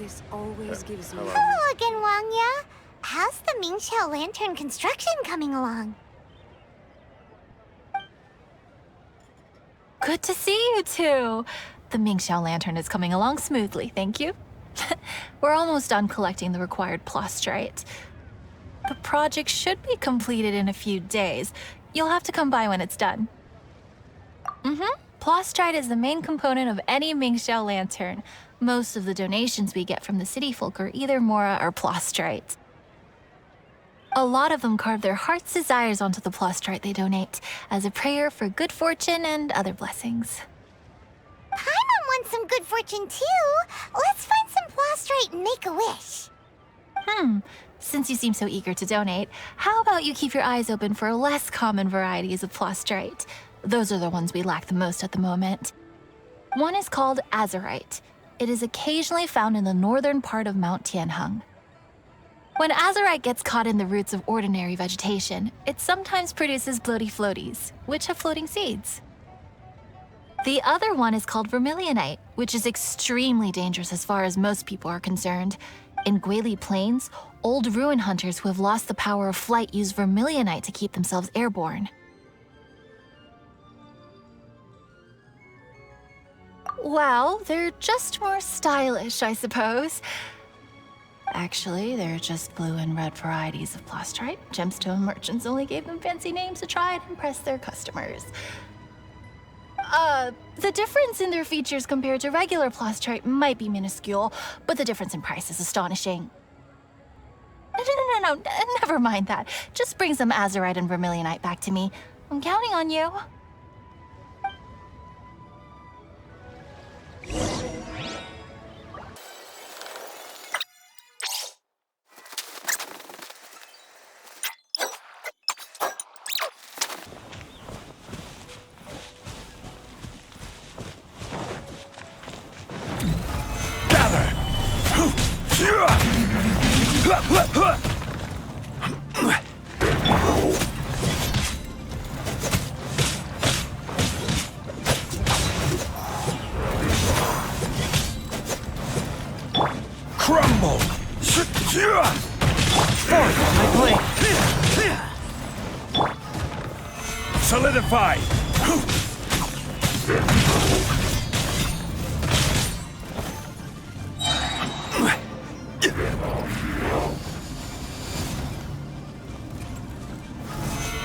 This always gives me... Hello again, Wang'ya. How's the Mingxiao lantern construction coming along? Good to see you two. The Mingxiao lantern is coming along smoothly, thank you. We're almost done collecting the required plastrite. The project should be completed in a few days. You'll have to come by when it's done. Plastrite is the main component of any Mingxiao lantern. Most of the donations we get from the city folk are either mora or plastrite. A lot of them carve their heart's desires onto the plastrite they donate, as a prayer for good fortune and other blessings. Paimon wants some good fortune too. Let's find some plastrite and make a wish. Since you seem so eager to donate, how about you keep your eyes open for less common varieties of plastrite? Those are the ones we lack the most at the moment. One is called Azurite. It is occasionally found in the northern part of Mount Tianheng. When Azurite gets caught in the roots of ordinary vegetation, it sometimes produces bloaty floaties, which have floating seeds. The other one is called Vermillionite, which is extremely dangerous as far as most people are concerned. In Guili Plains, old ruin hunters who have lost the power of flight use Vermillionite to keep themselves airborne. Well, they're just more stylish, I suppose. Actually, they're just blue and red varieties of plastrite. Gemstone merchants only gave them fancy names to try and impress their customers. The difference in their features compared to regular plastrite might be minuscule, but the difference in price is astonishing. No, never mind that. Just bring some Azurite and Vermillionite back to me. I'm counting on you. Crumble! Forth on my blade! Solidify!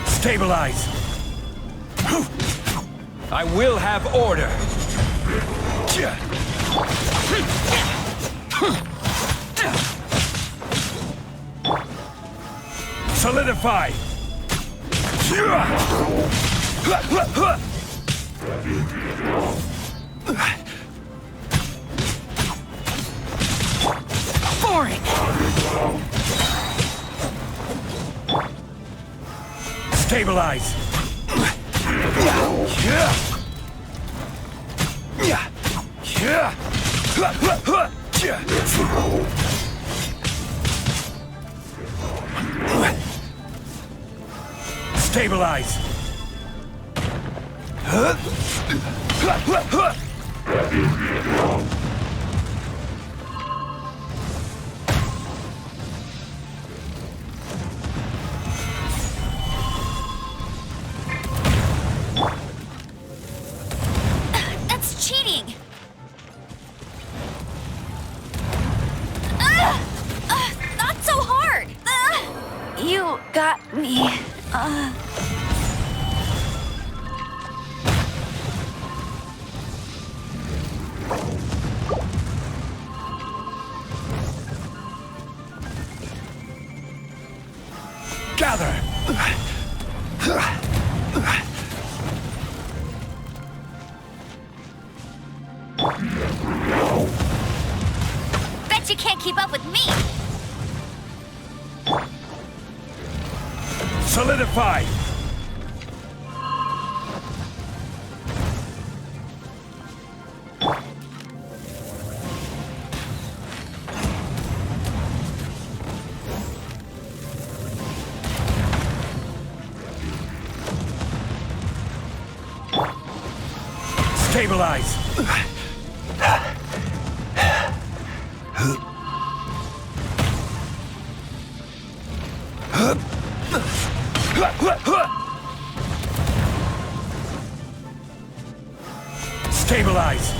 Stabilize! I will have order! Solidify! Boring! Stabilize! Stabilize! That's cheating! Not so hard! You got me. Gather! Bet you can't keep up with me! Solidify! Stabilize! Stabilize!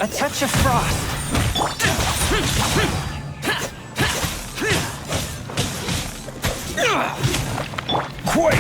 A touch of frost. Quake!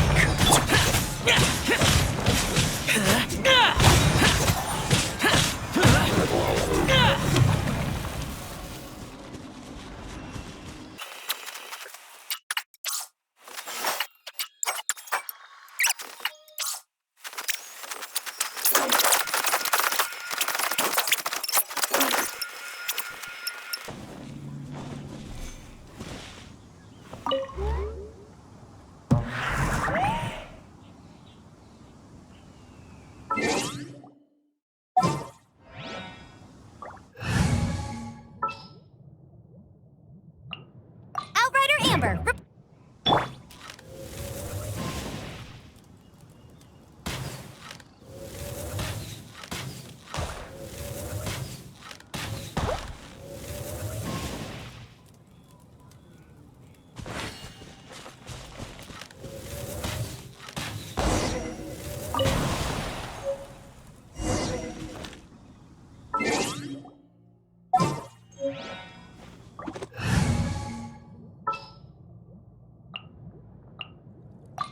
Outrider Amber.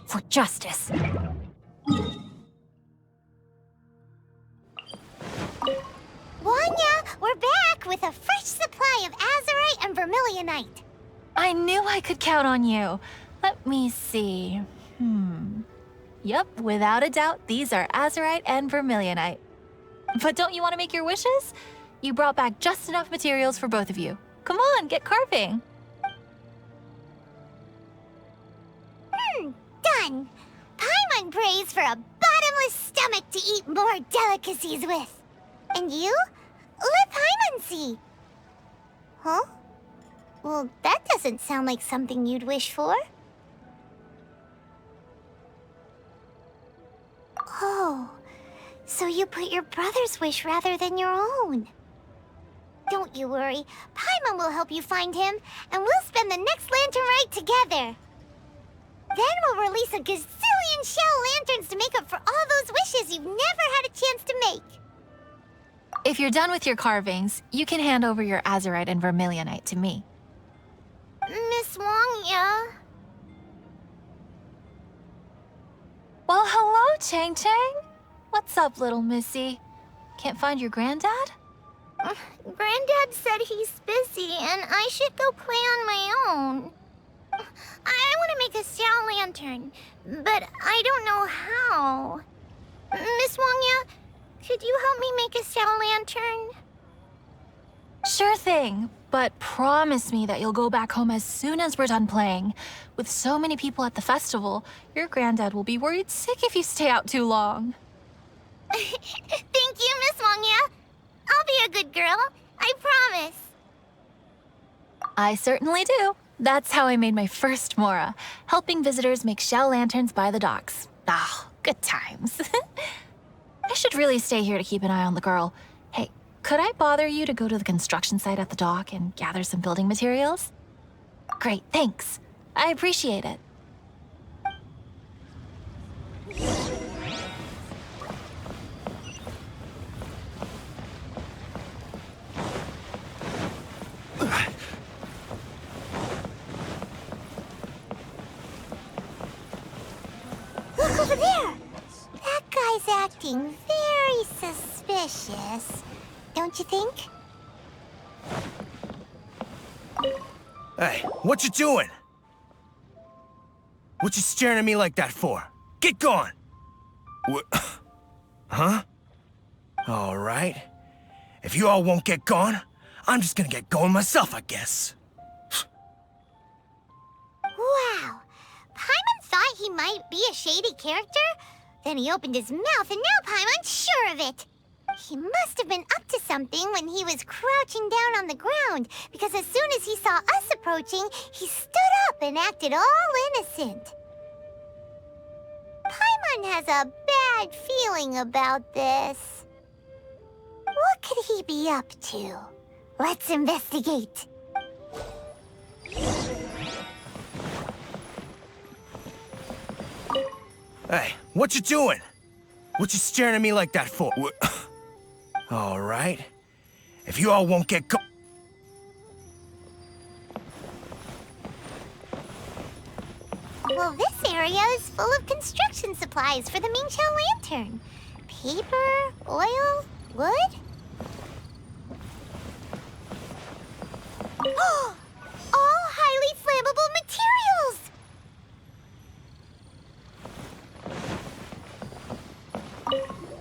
For justice. Wang'ya, we're back with a fresh supply of Azurite and Vermillionite. I knew I could count on you. Let me see. Yep, without a doubt, these are Azurite and Vermillionite. But don't you want to make your wishes? You brought back just enough materials for both of you. Come on, get carving. Done. Paimon prays for a bottomless stomach to eat more delicacies with. And you? Let Paimon see. Huh? Well, that doesn't sound like something you'd wish for. Oh, so you put your brother's wish rather than your own. Don't you worry. Paimon will help you find him, and we'll spend the next lantern rite together. Then we'll release a gazillion shell lanterns to make up for all those wishes you've never had a chance to make. If you're done with your carvings, you can hand over your Azurite and Vermillionite to me. Miss Wang'ya. Well, hello, Chang Chang. What's up, little missy? Can't find your granddad? Granddad said he's busy and I should go play on my own. I want to make a shell lantern, but I don't know how. Miss Wang'ya, could you help me make a shell lantern? Sure thing, but promise me that you'll go back home as soon as we're done playing. With so many people at the festival, your granddad will be worried sick if you stay out too long. Thank you, Miss Wang'ya. I'll be a good girl. I promise. I certainly do. That's how I made my first Mora, helping visitors make shell lanterns by the docks. Ah, good times. I should really stay here to keep an eye on the girl. Hey, could I bother you to go to the construction site at the dock and gather some building materials? Great, thanks. I appreciate it. Look over there. That guy's acting very suspicious. Don't you think? Hey, what you doing? What you staring at me like that for? Get gone! What? Huh? All right. If you all won't get gone, I'm just gonna get going myself, I guess. Wow. Paimon thought he might be a shady character? Then he opened his mouth and now Paimon's sure of it. He must have been up to something when he was crouching down on the ground, because as soon as he saw us approaching, he stood up and acted all innocent. Paimon has a bad feeling about this. What could he be up to? Let's investigate. Hey, what you doing? What you staring at me like that for? All right. If you all won't get go- Well, this area is full of construction supplies for the Mingxiao lantern. Paper, oil, wood. All highly flammable materials!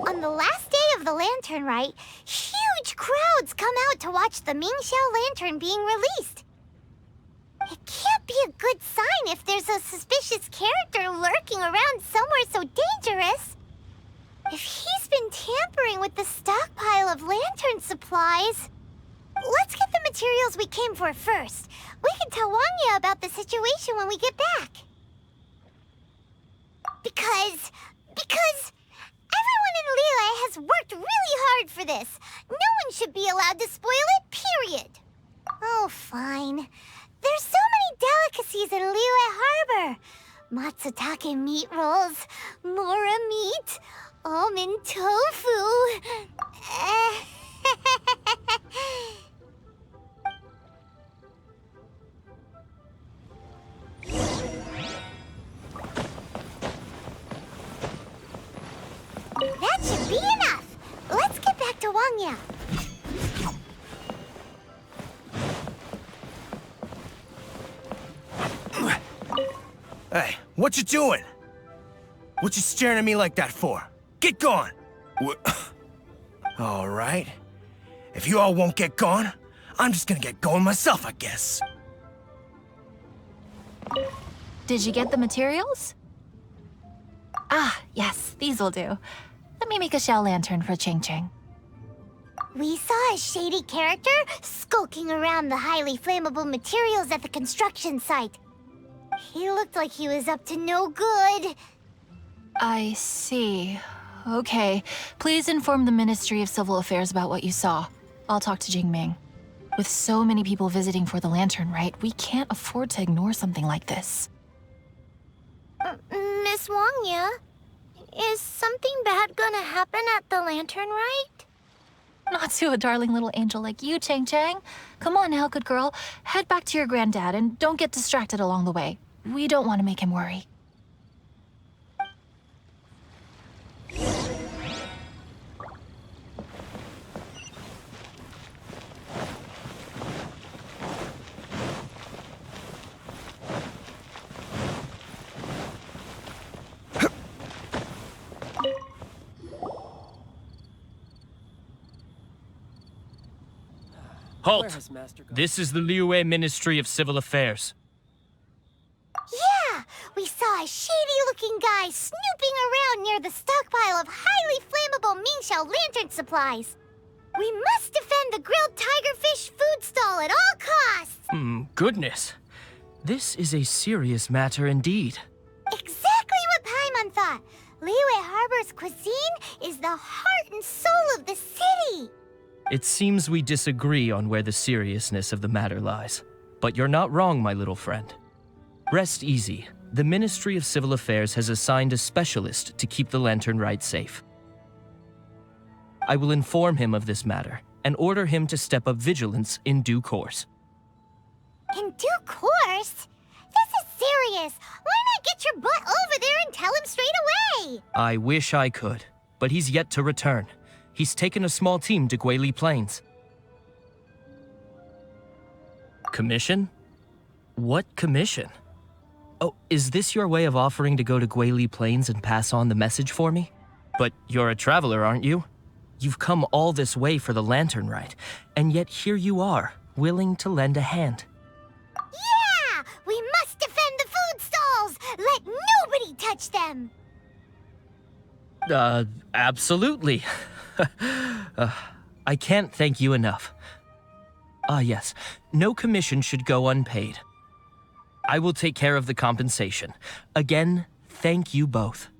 On the last day of the lantern rite, huge crowds come out to watch the Mingxiao lantern being released. It can't be a good sign if there's a suspicious character lurking around somewhere so dangerous. If he's been tampering with the stockpile of lantern supplies... Let's get the materials we came for first. We can tell Wang'ya about the situation when we get back. Because everyone in Liyue has worked really hard for this. No one should be allowed to spoil it, period. Oh, fine. There's so many delicacies in Liyue Harbor. Matsutake meat rolls, mora meat, almond tofu. That should be enough. Let's get back to Wang'ya. Hey, what you doing? What you staring at me like that for? Get gone! All right. If you all won't get gone, I'm just gonna get going myself, I guess. Did you get the materials? Ah, yes, these will do. Let me make a shell lantern for Ching Ching. We saw a shady character skulking around the highly flammable materials at the construction site. He looked like he was up to no good. I see. Okay, please inform the Ministry of Civil Affairs about what you saw. I'll talk to Jingming. With so many people visiting for the lantern rite, we can't afford to ignore something like this. Miss Wang'ya, is something bad gonna happen at the lantern rite? Not to a darling little angel like you, Chang Chang. Come on now, good girl. Head back to your granddad and don't get distracted along the way. We don't want to make him worry. Halt! This is the Liyue Ministry of Civil Affairs. Yeah! We saw a shady-looking guy snooping around near the stockpile of highly flammable Mingxiao lantern supplies. We must defend the grilled tigerfish food stall at all costs! Goodness. This is a serious matter indeed. Exactly what Paimon thought! Liyue Harbor's cuisine is the heart and soul of the city! It seems we disagree on where the seriousness of the matter lies. But you're not wrong, my little friend. Rest easy. The Ministry of Civil Affairs has assigned a specialist to keep the lantern rite safe. I will inform him of this matter and order him to step up vigilance in due course. In due course? This is serious! Why not get your butt over there and tell him straight away? I wish I could, but he's yet to return. He's taken a small team to Guili Plains. Commission? What commission? Oh, is this your way of offering to go to Guili Plains and pass on the message for me? But you're a traveler, aren't you? You've come all this way for the lantern rite, and yet here you are, willing to lend a hand. Yeah! We must defend the food stalls! Let nobody touch them! Absolutely. I can't thank you enough. Yes, no commission should go unpaid. I will take care of the compensation. Again, thank you both.